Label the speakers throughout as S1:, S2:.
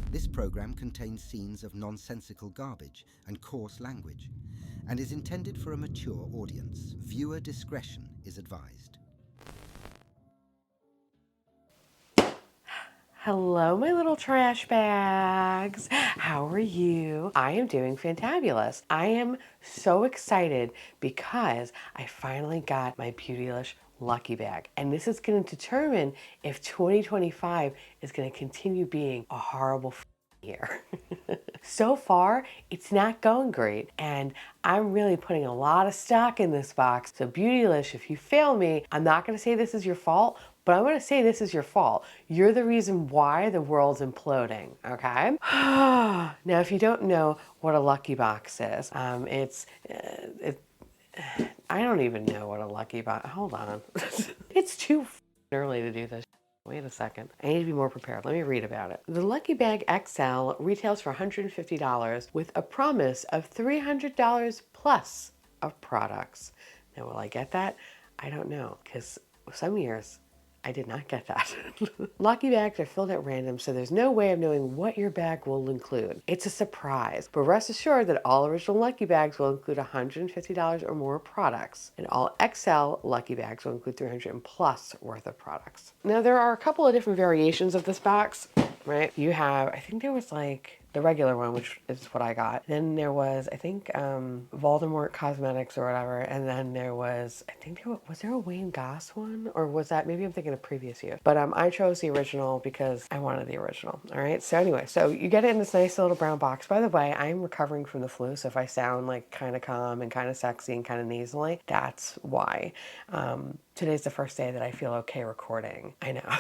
S1: This program contains scenes of nonsensical garbage and coarse language and is intended for a mature audience. Viewer discretion is advised.
S2: Hello, my little trash bags. How are you? I am doing fantabulous. I am so excited because I finally got my Beautylish Lucky Bag. And this is going to determine if 2025 is going to continue being a horrible year. So far, it's not going great, and I'm really putting a lot of stock in this box. So Beautylish, if you fail me, I'm not going to say this is your fault, but I'm going to say this is your fault. You're the reason why the world's imploding, okay? Now, if you don't know what a lucky box is, I don't even know what a lucky box, hold on. It's too early to do this. Wait a second. I need to be more prepared. Let me read about it. The Lucky Bag XL retails for $150 with a promise of $300 plus of products. Now, will I get that? I don't know, because some years I did not get that. Lucky bags are filled at random, so there's no way of knowing what your bag will include. It's a surprise, but rest assured that all original Lucky Bags will include $150 or more products, and all XL Lucky Bags will include $300 plus worth of products. Now, there are a couple of different variations of this box, right? You have, I think there was like the regular one, which is what I got. Then there was, I think, Voldemort Cosmetics or whatever. And then there was, I think was there a Wayne Goss one? Or was that, maybe I'm thinking of previous year. But I chose the original because I wanted the original. All right. So anyway, so you get it in this nice little brown box. By the way, I'm recovering from the flu. So if I sound like kind of calm and kind of sexy and kind of nasally, that's why. Today's the first day that I feel okay recording. I know.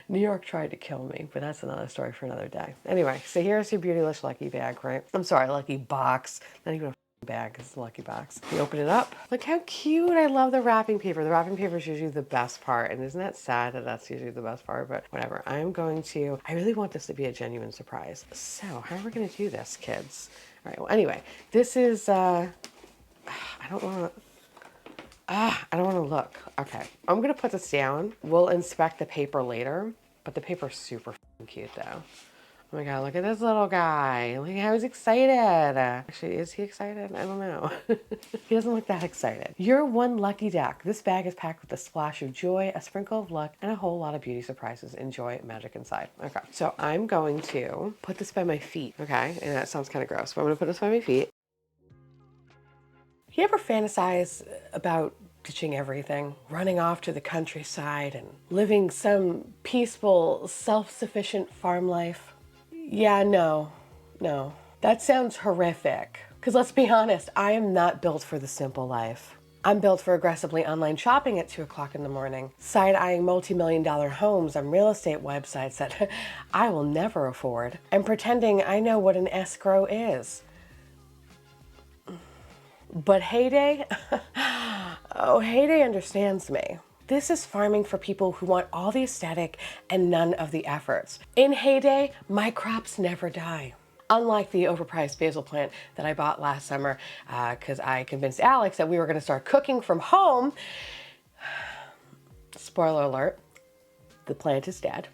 S2: New York tried to kill me, but that's another story for another day. Anyway, so here's your Beautylish Lucky Bag, right? I'm sorry, Lucky Box. Not even a bag, it's a Lucky Box. You open it up. Look how cute. I love the wrapping paper. The wrapping paper is usually the best part. And isn't that sad that that's usually the best part? But whatever. I really want this to be a genuine surprise. So how are we going to do this, kids? All right, well, anyway, this is, I don't want to look. Okay, I'm going to put this down. We'll inspect the paper later, but the paper's super cute though. Oh my God, look at this little guy. Look how he's excited. Actually, is he excited? I don't know. He doesn't look that excited. You're one lucky duck. This bag is packed with a splash of joy, a sprinkle of luck, and a whole lot of beauty surprises. Enjoy magic inside. Okay, so I'm going to put this by my feet, okay? And that sounds kind of gross, but I'm going to put this by my feet. You ever fantasize about ditching everything, running off to the countryside and living some peaceful, self-sufficient farm life? Yeah, no. That sounds horrific. Because let's be honest, I am not built for the simple life. I'm built for aggressively online shopping at 2 o'clock in the morning, side-eyeing multi-million-dollar homes on real estate websites that I will never afford, and pretending I know what an escrow is. But Heyday, oh, Heyday understands me. This is farming for people who want all the aesthetic and none of the efforts. In Heyday, my crops never die. Unlike the overpriced basil plant that I bought last summer because I convinced Alex that we were going to start cooking from home. Spoiler alert, the plant is dead.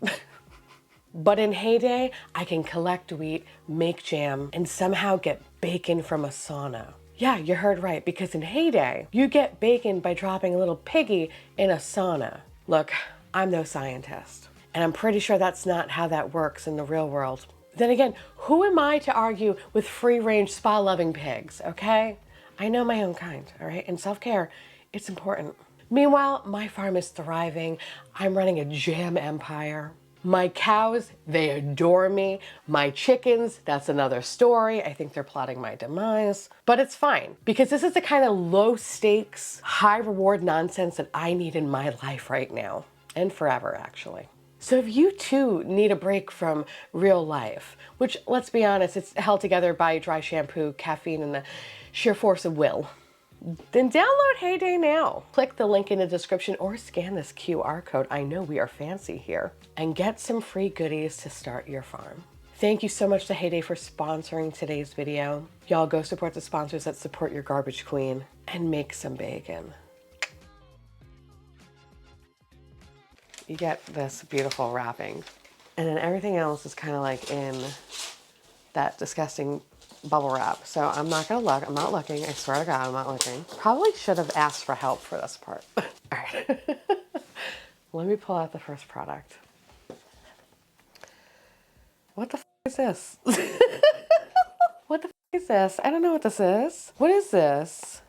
S2: But in Heyday, I can collect wheat, make jam, and somehow get bacon from a sauna. Yeah, you heard right, because in Heyday, you get bacon by dropping a little piggy in a sauna. Look, I'm no scientist, and I'm pretty sure that's not how that works in the real world. Then again, who am I to argue with free-range spa-loving pigs, okay? I know my own kind, all right? And self-care, it's important. Meanwhile, my farm is thriving. I'm running a jam empire. My cows, they adore me. My chickens, that's another story. I think they're plotting my demise. But it's fine, because this is the kind of low stakes, high reward nonsense that I need in my life right now. And forever, actually. So if you too need a break from real life, which, let's be honest, it's held together by dry shampoo, caffeine, and the sheer force of will, then download Heyday now. Click the link in the description or scan this QR code. I know we are fancy here. And get some free goodies to start your farm. Thank you so much to Heyday for sponsoring today's video. Y'all go support the sponsors that support your garbage queen and make some bacon. You get this beautiful wrapping And then everything else is kind of like in that disgusting bubble wrap. So I'm not gonna look. I'm not looking. I swear to God, I'm not looking. Probably should have asked for help for this part. All right. Let me pull out the first product. What the f is this? What the f is this? I don't know what this is. What is this?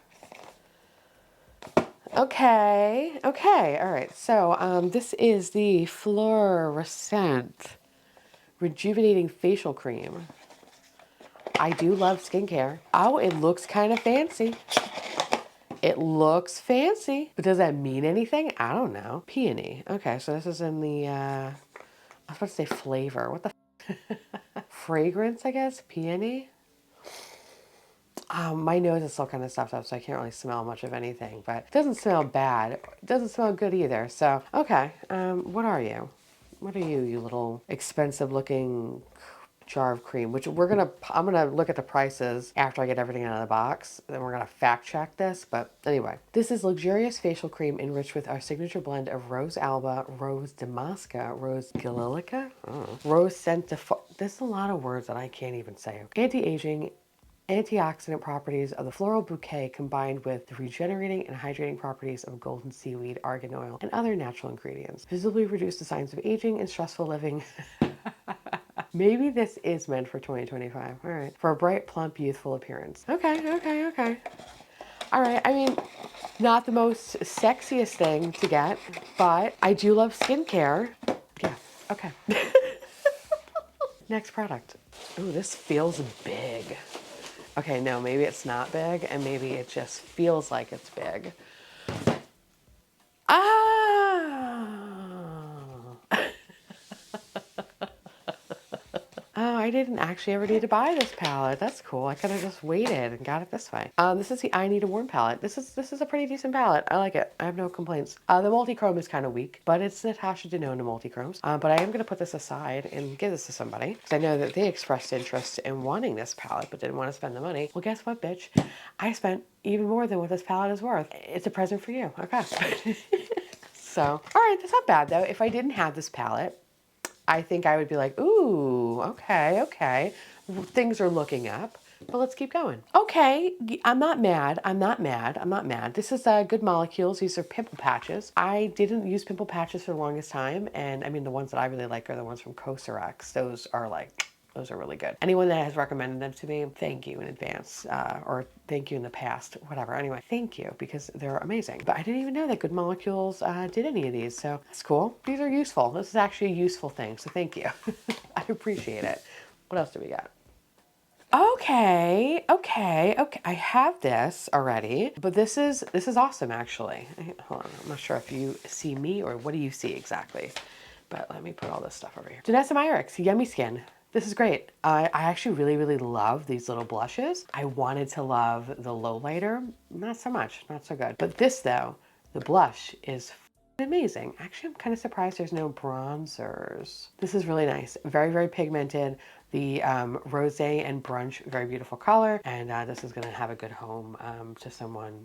S2: Okay. Okay. All right. So this is the Fluorescent Rejuvenating Facial Cream. I do love skincare. Oh, it looks kind of fancy. It looks fancy. But does that mean anything? I don't know. Peony. Okay, so this is in the, I was about to say flavor. What the fragrance, I guess? Peony? My nose is still kind of stuffed up, so I can't really smell much of anything. But it doesn't smell bad. It doesn't smell good either. So, okay. What are you? What are you, you little expensive looking jar of cream, which I'm gonna look at the prices after I get everything out of the box. Then we're gonna fact check this. But anyway, this is luxurious facial cream enriched with our signature blend of rose alba, rose damasca, rose galilica, rose centifor. There's a lot of words that I can't even say. Anti-aging, antioxidant properties of the floral bouquet combined with the regenerating and hydrating properties of golden seaweed, argan oil, and other natural ingredients visibly reduce the signs of aging and stressful living. Maybe this is meant for 2025. All right. For a bright, plump, youthful appearance. Okay, okay, okay. All right. I mean, not the most sexiest thing to get, but I do love skincare. Yeah. Okay. Next product. Ooh, this feels big. Okay, no, maybe it's not big, and maybe it just feels like it's big. Oh, I didn't actually ever need to buy this palette. That's cool. I could have just waited and got it this way. This is the I Need a Warm palette. This is a pretty decent palette. I like it. I have no complaints. The multi-chrome is kind of weak, but it's Natasha Denona multi-chromes. But I am going to put this aside and give this to somebody because I know that they expressed interest in wanting this palette but didn't want to spend the money. Well, guess what, bitch? I spent even more than what this palette is worth. It's a present for you. Okay. So, all right, that's not bad though. If I didn't have this palette, I think I would be like, ooh, okay, okay. Things are looking up, but let's keep going. Okay, I'm not mad. I'm not mad. I'm not mad. This is Good Molecules. These are pimple patches. I didn't use pimple patches for the longest time. And I mean, the ones that I really like are the ones from Cosrx. Those are really good. Anyone that has recommended them to me, thank you in advance, or thank you in the past, whatever. Anyway, thank you because they're amazing. But I didn't even know that Good Molecules did any of these, so that's cool. These are useful. This is actually a useful thing, so thank you. I appreciate it. What else do we got? Okay, okay, okay. I have this already, but this is awesome actually. Hold on, I'm not sure if you see me or what do you see exactly, but let me put all this stuff over here. Danessa Myricks, Yummy Skin. This is great. I actually really, really love these little blushes. I wanted to love the lowlighter, not so much, not so good. But this though, the blush is amazing. Actually, I'm kind of surprised there's no bronzers. This is really nice. Very, very pigmented. The rosé and brunch, very beautiful color. And this is gonna have a good home to someone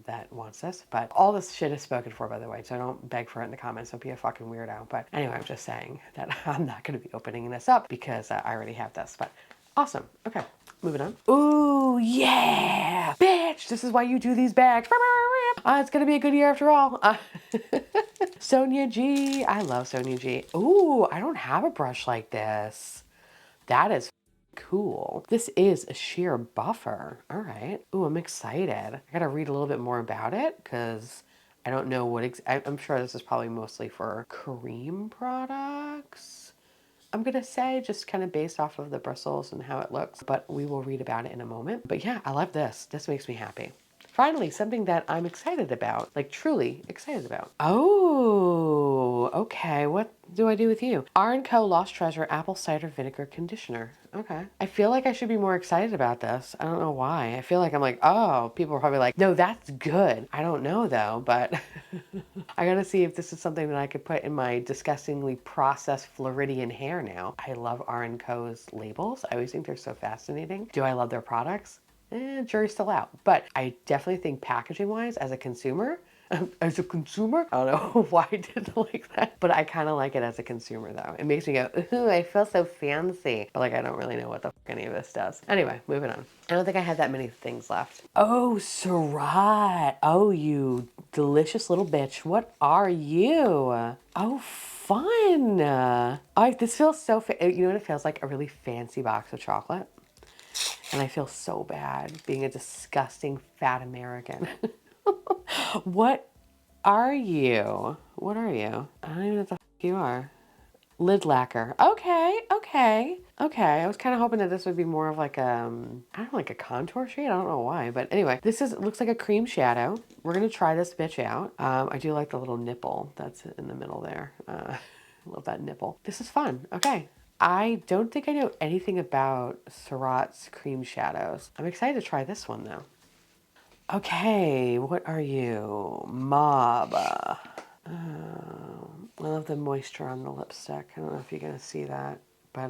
S2: that wants this. But all this shit is spoken for, by the way, so don't beg for it in the comments. Don't be a fucking weirdo. But anyway, I'm just saying that I'm not gonna be opening this up because I already have this. But awesome. Okay, moving on. Ooh, yeah, bitch. This is why you do these bags. It's gonna be a good year after all. Sonia G. I love Sonia G. Ooh, I don't have a brush like this. That is cool. This is a sheer buffer. All right. Ooh, I'm excited. I gotta read a little bit more about it because I don't know what I'm sure this is probably mostly for cream products. I'm gonna say just kind of based off of the bristles and how it looks, but we will read about it in a moment. But yeah, I love this. This makes me happy. Finally, something that I'm excited about, like truly excited about. Oh, okay. What do I do with you? R&Co Lost Treasure Apple Cider Vinegar Conditioner. Okay. I feel like I should be more excited about this. I don't know why. I feel like I'm like, oh, people are probably like, no, that's good. I don't know though, but I gotta see if this is something that I could put in my disgustingly processed Floridian hair now. I love R&Co's labels. I always think they're so fascinating. Do I love their products? Jury's still out. But I definitely think packaging wise, as a consumer, As a consumer, I don't know why I didn't like that, but I kind of like it as a consumer though. It makes me go, ooh, I feel so fancy. But like, I don't really know what the fuck any of this does. Anyway, moving on. I don't think I had that many things left. Oh, Surratt. Oh, you delicious little bitch. What are you? Oh, fun. This feels so, you know what it feels like? A really fancy box of chocolate. And I feel so bad being a disgusting fat American. What are you? What are you? I don't even know what the f you are. Lid lacquer. Okay, okay, okay. I was kind of hoping that this would be more of like I don't know, like a contour shade. I don't know why, but anyway, this looks like a cream shadow. We're gonna try this bitch out. I do like the little nipple that's in the middle there. Love that nipple. This is fun. Okay. I don't think I know anything about Surratt's cream shadows. I'm excited to try this one though. Okay, what are you? Mob. I love the moisture on the lipstick. I don't know if you're gonna see that, but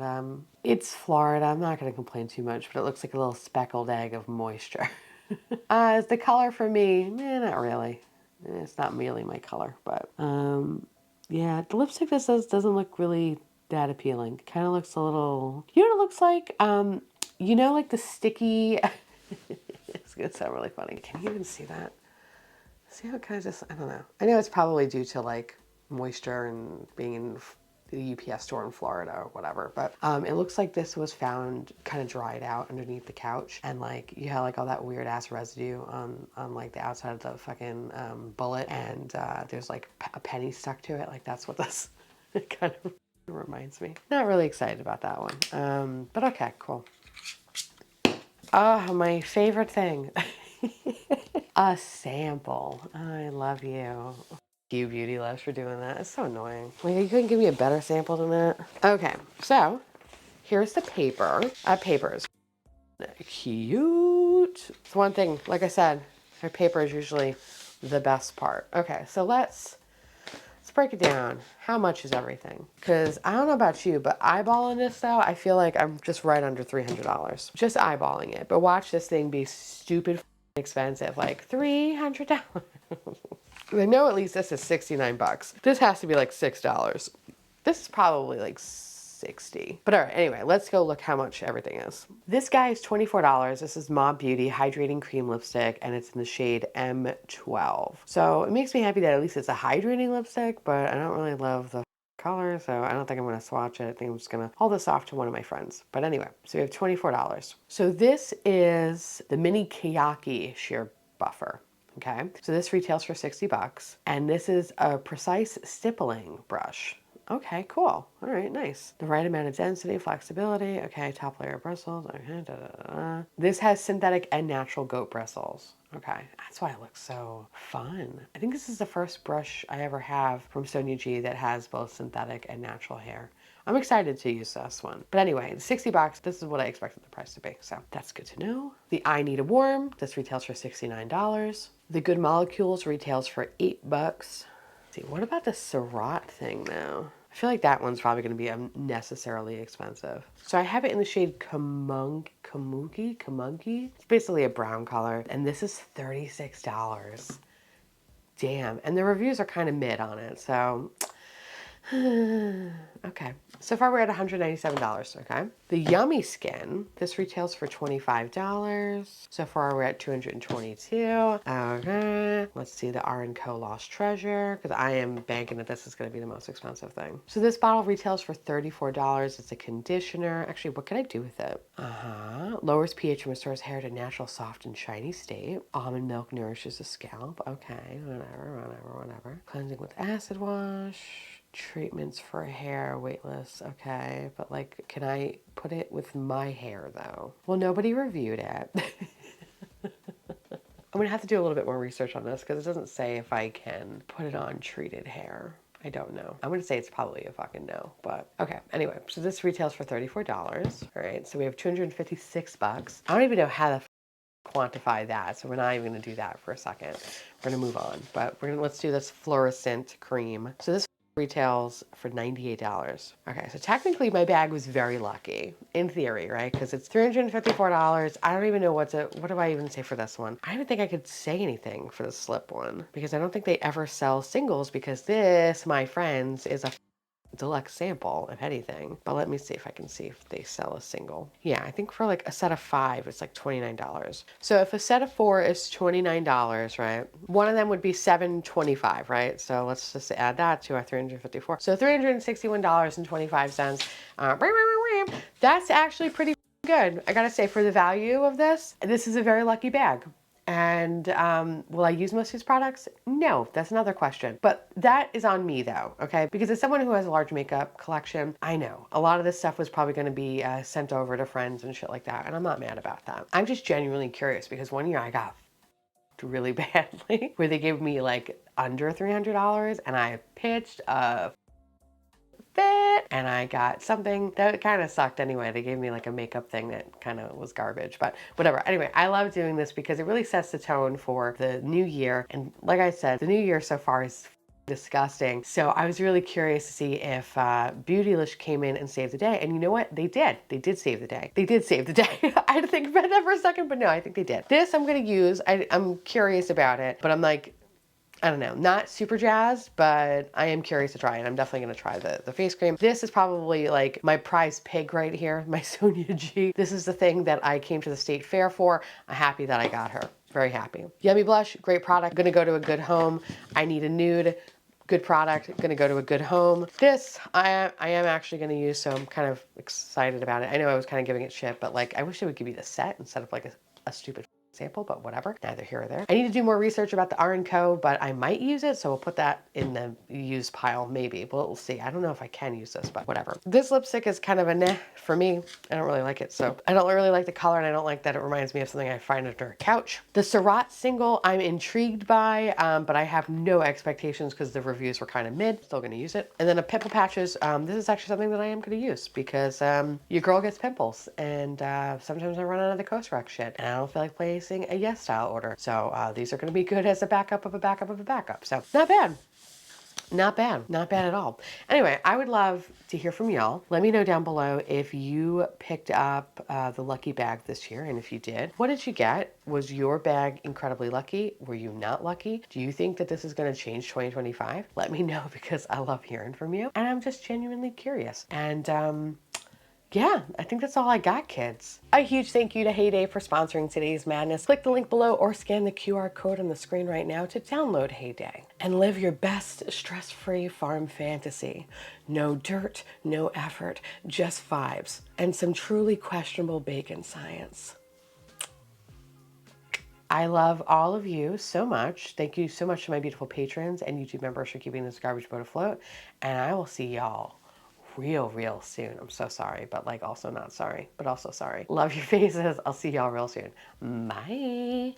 S2: it's Florida. I'm not gonna complain too much, but it looks like a little speckled egg of moisture. Is the color for me? Not really. It's not really my color, but yeah, the lipstick this doesn't look really that appealing. Kind of looks a little, you know what it looks like? You know, like the sticky, it's gonna sound really funny. Can you even see that? See how it kind of just, I don't know. I know it's probably due to like moisture and being in the UPS store in Florida or whatever, but it looks like this was found kind of dried out underneath the couch, and like you had like all that weird ass residue on like the outside of the fucking bullet, and there's like a penny stuck to it. Like that's what this kind of reminds me. Not really excited about that one, but okay, cool. Oh, my favorite thing. A sample. I love you. You, Beautylish, for doing that. It's so annoying. Like, you couldn't give me a better sample than that. Okay, so here's the paper. Papers. Cute. It's one thing, like I said, our paper is usually the best part. Okay, so let's break it down. How much is everything? Because I don't know about you, but eyeballing this though, I feel like I'm just right under $300. Just eyeballing it. But watch this thing be stupid expensive, like $300. I know at least this is 69 bucks. This has to be like $6. This is probably like 60. But all right, anyway, let's go look how much everything is. This guy is $24. This is Mob Beauty Hydrating Cream Lipstick, and it's in the shade M12. So it makes me happy that at least it's a hydrating lipstick, but I don't really love the color, so I don't think I'm going to swatch it. I think I'm just going to haul this off to one of my friends. But anyway, so we have $24. So this is the Mini Kayaki Sheer Buffer. Okay, so this retails for 60 bucks, and this is a precise stippling brush. Okay, cool. All right, nice. The right amount of density, flexibility. Okay, top layer of bristles. Okay, da, da, da, da. This has synthetic and natural goat bristles. Okay, that's why it looks so fun. I think this is the first brush I ever have from Sonia G that has both synthetic and natural hair. I'm excited to use this one. But anyway, 60 bucks, this is what I expected the price to be. So that's good to know. The I Need a Warm, this retails for $69. The Good Molecules retails for $8. Let's see, what about the Surratt thing now? I feel like that one's probably going to be unnecessarily expensive. So I have it in the shade Kamungi. It's basically a brown color, and this is $36. Damn, and the reviews are kind of mid on it, so okay. So far we're at $197, okay? The Yummy Skin, this retails for $25. So far we're at $222. Okay. Let's see the R & Co Lost Treasure, because I am banking that this is going to be the most expensive thing. So this bottle retails for $34. It's a conditioner. Actually, what can I do with it? Lowers pH and restores hair to natural, soft, and shiny state. Almond milk nourishes the scalp. Okay, whatever. Cleansing with acid wash. Treatments for hair, weightless, okay, but like, can I put it with my hair though? Well, nobody reviewed it. I'm gonna have to do a little bit more research on this because it doesn't say if I can put it on treated hair. I don't know. I'm gonna say it's probably a fucking no, but okay. Anyway, so this retails for $34. All right, so we have 256 bucks. I don't even know how to quantify that, so we're not even gonna do that for a second. We're gonna move on, but let's do this fluorescent cream. So this retails for $98. Okay, so technically my bag was very lucky, in theory, right? Because it's $354. I don't even know what do I even say for this one? I don't even think I could say anything for the slip one because I don't think they ever sell singles because this, my friends, is a deluxe sample, if anything. But let me see if I can see if they sell a single. Yeah, I think for like a set of 5, it's like $29. So if a set of 4 is $29, right? One of them would be $7.25, right? So let's just add that to our 354. So $361.25. That's actually pretty good. I gotta say, for the value of this is a very lucky bag. And will I use most of these products? No, that's another question. But that is on me though, okay? Because as someone who has a large makeup collection, I know a lot of this stuff was probably gonna be sent over to friends and shit like that. And I'm not mad about that. I'm just genuinely curious because one year I got really badly where they gave me like under $300 and I pitched a fit and I got something that kind of sucked anyway. They gave me like a makeup thing that kind of was garbage, but whatever. Anyway, I love doing this because it really sets the tone for the new year. And like I said, the new year so far is disgusting. So I was really curious to see if Beautylish came in and saved the day. And you know what? They did. They did save the day. They did save the day. I had to think about that for a second, but no, I think they did. This I'm going to use. I'm curious about it, but I'm like, I don't know, not super jazzed, but I am curious to try it. I'm definitely going to try the face cream. This is probably like my prize pig right here, my Sonia G. This is the thing that I came to the state fair for. I'm happy that I got her. Very happy. Yummy Blush, great product. Going to go to a good home. I need a nude. Good product, going to go to a good home. This I am actually going to use, so I'm kind of excited about it. I know I was kind of giving it shit, but like I wish they would give you the set instead of like a stupid sample, but whatever, neither here or there. I need to do more research about the R & Co, but I might use it, so we'll put that in the use pile, maybe. But we'll see. I don't know if I can use this, but whatever. This lipstick is kind of a nah for me. I don't really like it, so I don't really like the color, and I don't like that it reminds me of something I find under a couch. The Surratt single, I'm intrigued by, but I have no expectations because the reviews were kind of mid. Still going to use it. And then a pimple patches. This is actually something that I am going to use because your girl gets pimples, and sometimes I run out of the Cosrx shit, and I don't feel like placing a Yes Style order. So these are going to be good as a backup of a backup of a backup. So not bad. Not bad. Not bad at all. Anyway, I would love to hear from y'all. Let me know down below if you picked up the Lucky Bag this year, and if you did, what did you get? Was your bag incredibly lucky? Were you not lucky? Do you think that this is going to change 2025? Let me know because I love hearing from you, and I'm just genuinely curious. And yeah, I think that's all I got, kids. A huge thank you to Heyday for sponsoring today's madness. Click the link below or scan the QR code on the screen right now to download Heyday and live your best stress-free farm fantasy. No dirt, no effort, just vibes and some truly questionable bacon science. I love all of you so much. Thank you so much to my beautiful patrons and YouTube members for keeping this garbage boat afloat. And I will see y'all real soon. I'm so sorry, but like also not sorry, but also sorry. Love your faces. I'll see y'all real soon. Bye.